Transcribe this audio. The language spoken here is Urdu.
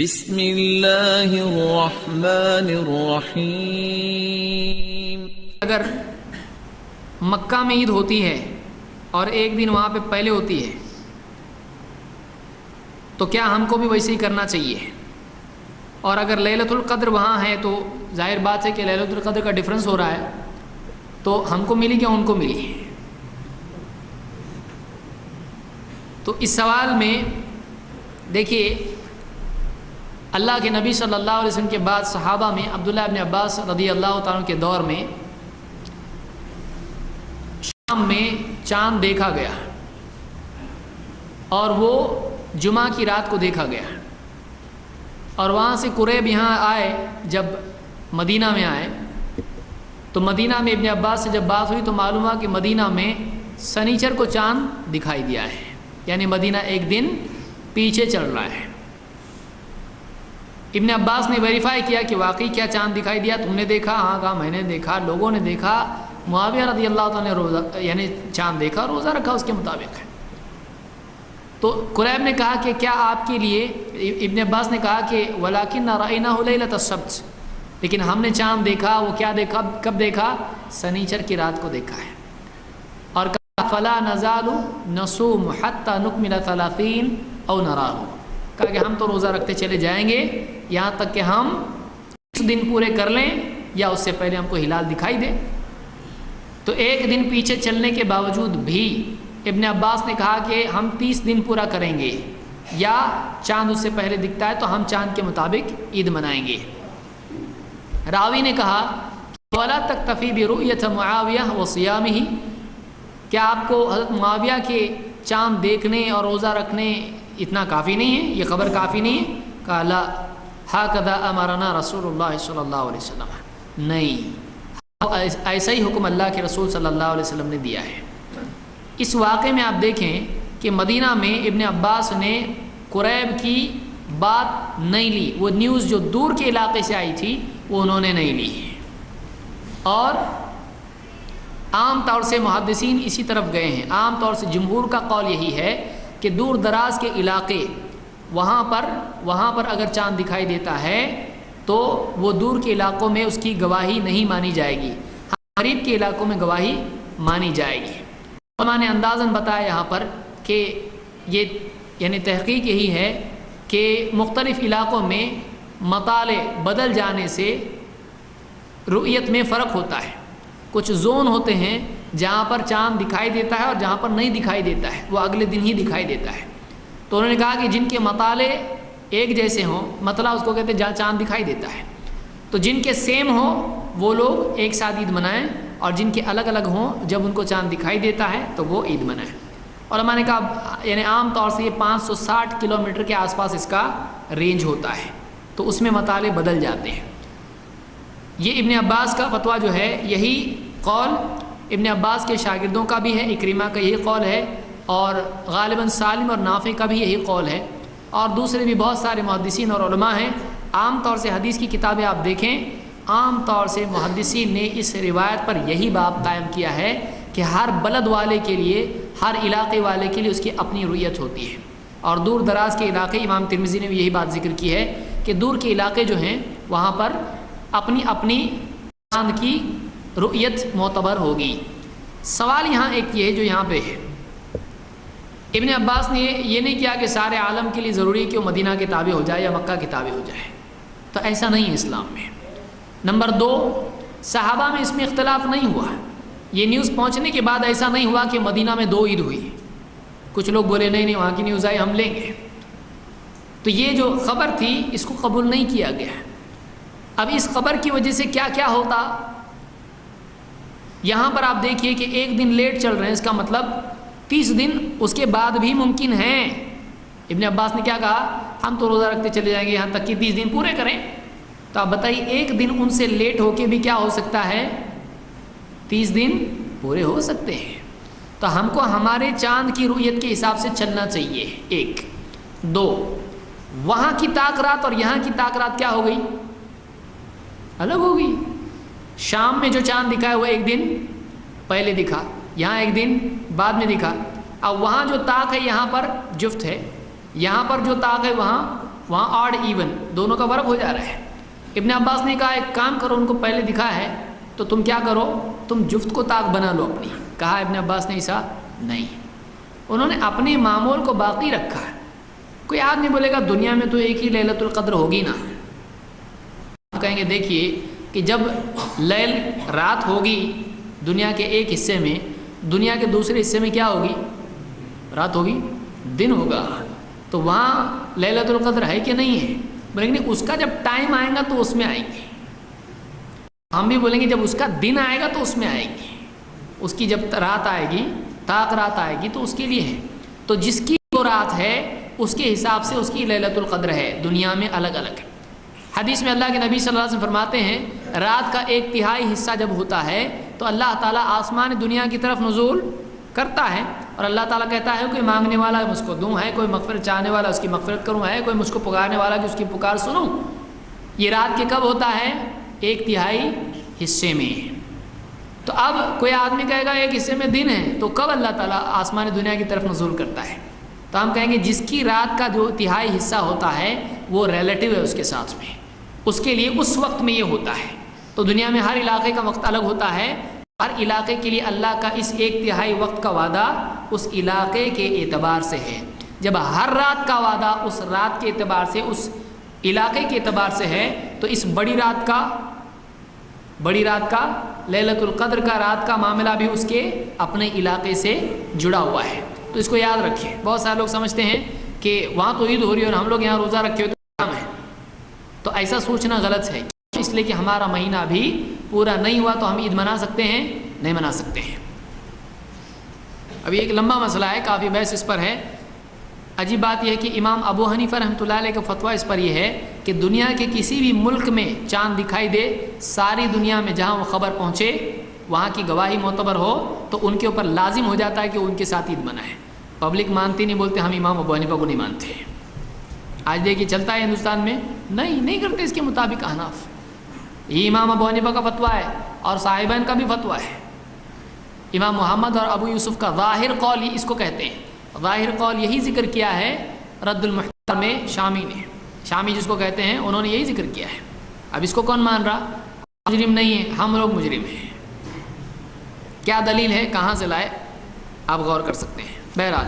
بسم اللہ الرحمن الرحیم۔ اگر مکہ میں عید ہوتی ہے اور ایک دن وہاں پہ پہلے ہوتی ہے تو کیا ہم کو بھی ویسے ہی کرنا چاہیے؟ اور اگر لیلۃ القدر وہاں ہے تو ظاہر بات ہے کہ لیلۃ القدر کا ڈفرنس ہو رہا ہے، تو ہم کو ملی کیا ان کو ملی؟ تو اس سوال میں دیکھیے، اللہ کے نبی صلی اللہ علیہ وسلم کے بعد صحابہ میں عبداللہ ابن عباس رضی اللہ تعالیٰ عنہ کے دور میں شام میں چاند دیکھا گیا اور وہ جمعہ کی رات کو دیکھا گیا، اور وہاں سے قریب یہاں آئے، جب مدینہ میں آئے تو مدینہ میں ابن عباس سے جب بات ہوئی تو معلوم ہوا کہ مدینہ میں سنیچر کو چاند دکھائی دیا ہے، یعنی مدینہ ایک دن پیچھے چل رہا ہے۔ ابن عباس نے ویریفائی کیا کہ واقعی کیا چاند دکھائی دیا؟ تم نے دیکھا؟ ہاں کہا میں نے دیکھا، لوگوں نے دیکھا، معاویہ رضی اللہ تعالیٰ نے روزہ یعنی چاند دیکھا، روزہ رکھا اس کے مطابق ہے۔ تو قریب نے کہا کہ کیا آپ کے لیے، ابن عباس نے کہا کہ وَلَٰكِنَّا رَأَيْنَاهُ لَيْلَةَ السَّبْتِ، لیکن ہم نے چاند دیکھا، وہ کیا دیکھا؟ کب دیکھا؟ سنیچر کی رات کو دیکھا ہے۔ اور کہا فَلَا نَزَالُ نَصُومُ حَتَّى نُكْمِلَ 30 أَوْ نَرَاهُ، کہا کہ ہم تو روزہ رکھتے چلے جائیں گے یہاں تک کہ ہم 30 دن پورے کر لیں یا اس سے پہلے ہم کو ہلال دکھائی دے۔ تو ایک دن پیچھے چلنے کے باوجود بھی ابن عباس نے کہا کہ ہم 30 دن پورا کریں گے، یا چاند اس سے پہلے دکھتا ہے تو ہم چاند کے مطابق عید منائیں گے۔ راوی نے کہا وَلَا تَكْتَفِي بِرُؤْيَةِ مُعَاوِيَةَ وَصِيَامِهِ، کیا آپ کو حضرت معاویہ کے چاند دیکھنے اور روزہ رکھنے اتنا کافی نہیں ہے؟ یہ خبر کافی نہیں ہے؟ کہا لا ہَكَذَا أَمَرَنَا رسول اللہ صلی اللہ علیہ وسلم، نہیں، ایسا ہی حکم اللہ کے رسول صلی اللہ علیہ وسلم نے دیا ہے۔ اس واقعے میں آپ دیکھیں کہ مدینہ میں ابن عباس نے قریب کی بات نہیں لی، وہ نیوز جو دور کے علاقے سے آئی تھی وہ انہوں نے نہیں لی، اور عام طور سے محدثین اسی طرف گئے ہیں۔ عام طور سے جمہور کا قول یہی ہے کہ دور دراز کے علاقے وہاں پر اگر چاند دکھائی دیتا ہے تو وہ دور کے علاقوں میں اس کی گواہی نہیں مانی جائے گی، قریب کے علاقوں میں گواہی مانی جائے گی۔ علماء نے اندازاً بتایا یہاں پر کہ یہ یعنی تحقیق یہی ہے کہ مختلف علاقوں میں مطالع بدل جانے سے رؤیت میں فرق ہوتا ہے۔ کچھ زون ہوتے ہیں جہاں پر چاند دکھائی دیتا ہے اور جہاں پر نہیں دکھائی دیتا ہے وہ اگلے دن ہی دکھائی دیتا ہے۔ تو انہوں نے کہا کہ جن کے مطالع ایک جیسے ہوں، مطلع اس کو کہتے ہیں جہاں چاند دکھائی دیتا ہے، تو جن کے سیم ہوں وہ لوگ ایک ساتھ عید منائیں، اور جن کے الگ الگ ہوں جب ان کو چاند دکھائی دیتا ہے تو وہ عید منائیں۔ علماء نے کہا یعنی عام طور سے یہ 560 کلومیٹر کے آس پاس اس کا رینج ہوتا ہے، تو اس میں مطالع بدل جاتے ہیں۔ یہ ابن عباس کا فتویٰ جو ہے، یہی قول ابن عباس کے شاگردوں کا بھی ہے، اکرمہ کا یہی قول ہے، اور غالباً سالم اور نافع کا بھی یہی قول ہے، اور دوسرے بھی بہت سارے محدثین اور علماء ہیں۔ عام طور سے حدیث کی کتابیں آپ دیکھیں، عام طور سے محدثین نے اس روایت پر یہی باب قائم کیا ہے کہ ہر بلد والے کے لیے، ہر علاقے والے کے لیے اس کی اپنی رؤیت ہوتی ہے، اور دور دراز کے علاقے، امام ترمذی نے بھی یہی بات ذکر کی ہے کہ دور کے علاقے جو ہیں وہاں پر اپنی اپنی چاند کی رؤیت معتبر ہوگی۔ سوال یہاں ایک یہ ہے جو یہاں پہ ہے، ابن عباس نے یہ نہیں کیا کہ سارے عالم کے لیے ضروری ہے کہ وہ مدینہ کے تابع ہو جائے یا مکہ کے تابع ہو جائے، تو ایسا نہیں ہے اسلام میں۔ نمبر 2، صحابہ میں اس میں اختلاف نہیں ہوا، یہ نیوز پہنچنے کے بعد ایسا نہیں ہوا کہ مدینہ میں 2 عید ہوئی، کچھ لوگ بولے نہیں وہاں کی نیوز آئی ہم لیں گے، تو یہ جو خبر تھی اس کو قبول نہیں کیا گیا۔ اب اس خبر کی وجہ سے کیا کیا ہوتا، یہاں پر آپ دیکھیے کہ ایک دن لیٹ چل رہے ہیں، اس کا مطلب 30 دن اس کے بعد بھی ممکن ہیں۔ ابن عباس نے کیا کہا؟ ہم تو روزہ رکھتے چلے جائیں گے یہاں تک کہ 30 دن پورے کریں، تو آپ بتائیے ایک دن ان سے لیٹ ہو کے بھی کیا ہو سکتا ہے؟ 30 دن پورے ہو سکتے ہیں۔ تو ہم کو ہمارے چاند کی رؤیت کے حساب سے چلنا چاہیے، 1۔ 2، وہاں کی تاخیرات اور یہاں کی تاخیرات کیا ہو گئی؟ الگ ہو گئی۔ شام میں جو چاند دکھا ہے وہ ایک دن پہلے دکھا، یہاں ایک دن بعد میں دکھا۔ اب وہاں جو طاق ہے یہاں پر جفت ہے، یہاں پر جو طاق ہے وہاں وہاں آڈ ایون دونوں کا فرق ہو جا رہا ہے۔ ابن عباس نے کہا ایک کام کرو، ان کو پہلے دکھا ہے تو تم کیا کرو، تم جفت کو طاق بنا لو اپنی۔ کہا ابن عباس نے ایسا نہیں، انہوں نے اپنے معمول کو باقی رکھا ہے۔ کوئی آدمی بولے گا دنیا میں تو ایک ہی لیلۃ القدر ہوگی نا، آپ کہیں گے دیکھیے کہ جب لیل رات ہوگی دنیا کے ایک حصے میں، دنیا کے دوسرے حصے میں کیا ہوگی، رات ہوگی، دن ہوگا، تو وہاں لیلۃ القدر ہے کہ نہیں ہے؟ بولیں گے اس کا جب ٹائم آئے گا تو اس میں آئیں گے۔ ہم بھی بولیں گے جب اس کا دن آئے گا تو اس میں آئیں گے، اس کی جب رات آئے گی، طاق رات آئے گی تو اس کے لیے ہے۔ تو جس کی جو رات ہے اس کے حساب سے اس کی لیلۃ القدر ہے، دنیا میں الگ الگ ہے۔ حدیث میں اللہ کے نبی صلی اللہ علیہ وسلم فرماتے ہیں رات کا 1/3 حصہ جب ہوتا ہے تو اللہ تعالیٰ آسمان دنیا کی طرف نزول کرتا ہے، اور اللہ تعالیٰ کہتا ہے کوئی مانگنے والا ہے مجھ کو دوں، ہے کوئی مغفرت چاہنے والا اس کی مغفرت کروں، ہے کوئی مجھ کو پکارنے والا کہ اس کی پکار سنوں۔ یہ رات کے کب ہوتا ہے؟ 1/3 حصے میں۔ تو اب کوئی آدمی کہے گا ایک حصے میں دن ہے، تو کب اللہ تعالیٰ آسمان دنیا کی طرف نزول کرتا ہے؟ تو ہم کہیں گے جس کی رات کا جو 1/3 حصہ ہوتا ہے وہ ریلیٹیو ہے اس کے ساتھ میں، اس کے لیے اس وقت میں یہ ہوتا ہے۔ تو دنیا میں ہر علاقے کا وقت الگ ہوتا ہے، ہر علاقے کے لیے اللہ کا اس 1/3 وقت کا وعدہ اس علاقے کے اعتبار سے ہے۔ جب ہر رات کا وعدہ اس رات کے اعتبار سے، اس علاقے کے اعتبار سے ہے، تو اس بڑی رات کا لیلۃ القدر کا رات کا معاملہ بھی اس کے اپنے علاقے سے جڑا ہوا ہے۔ تو اس کو یاد رکھیں۔ بہت سارے لوگ سمجھتے ہیں کہ وہاں تو عید ہو رہی ہے اور ہم لوگ یہاں روزہ رکھے ہوئے تو کام ہے، تو ایسا سوچنا غلط ہے، اس لیے کہ ہمارا مہینہ بھی پورا نہیں ہوا تو ہم عید منا سکتے ہیں؟ نہیں منا سکتے ہیں۔ ابھی ایک لمبا مسئلہ ہے، کافی بحث اس پر ہے۔ عجیب بات یہ ہے کہ امام ابو حنیفہ رحمۃ اللہ علیہ کا فتویٰ اس پر یہ ہے کہ دنیا کے کسی بھی ملک میں چاند دکھائی دے، ساری دنیا میں جہاں وہ خبر پہنچے وہاں کی گواہی معتبر ہو تو ان کے اوپر لازم ہو جاتا ہے کہ ان کے ساتھ عید منائے۔ پبلک مانتی نہیں، بولتے ہم امام ابو حنیفہ کو نہیں مانتے۔ آج دیکھیے چلتا ہے ہندوستان میں، نہیں کرتے اس کے مطابق احناف۔ یہ امام ابو حنیفہ کا فتویٰ ہے اور صاحبین کا بھی فتویٰ ہے۔ امام محمد اور ابو یوسف کا ظاہر قول اس کو کہتے ہیں، ظاہر قول یہی ذکر کیا ہے رد المحتار میں شامی نے، شامی جس کو کہتے ہیں انہوں نے یہی ذکر کیا ہے۔ اب اس کو کون مان رہا؟ مجرم نہیں ہے، ہم لوگ مجرم ہیں۔ کیا دلیل ہے، کہاں سے لائے، آپ غور کر سکتے ہیں۔ بہرحال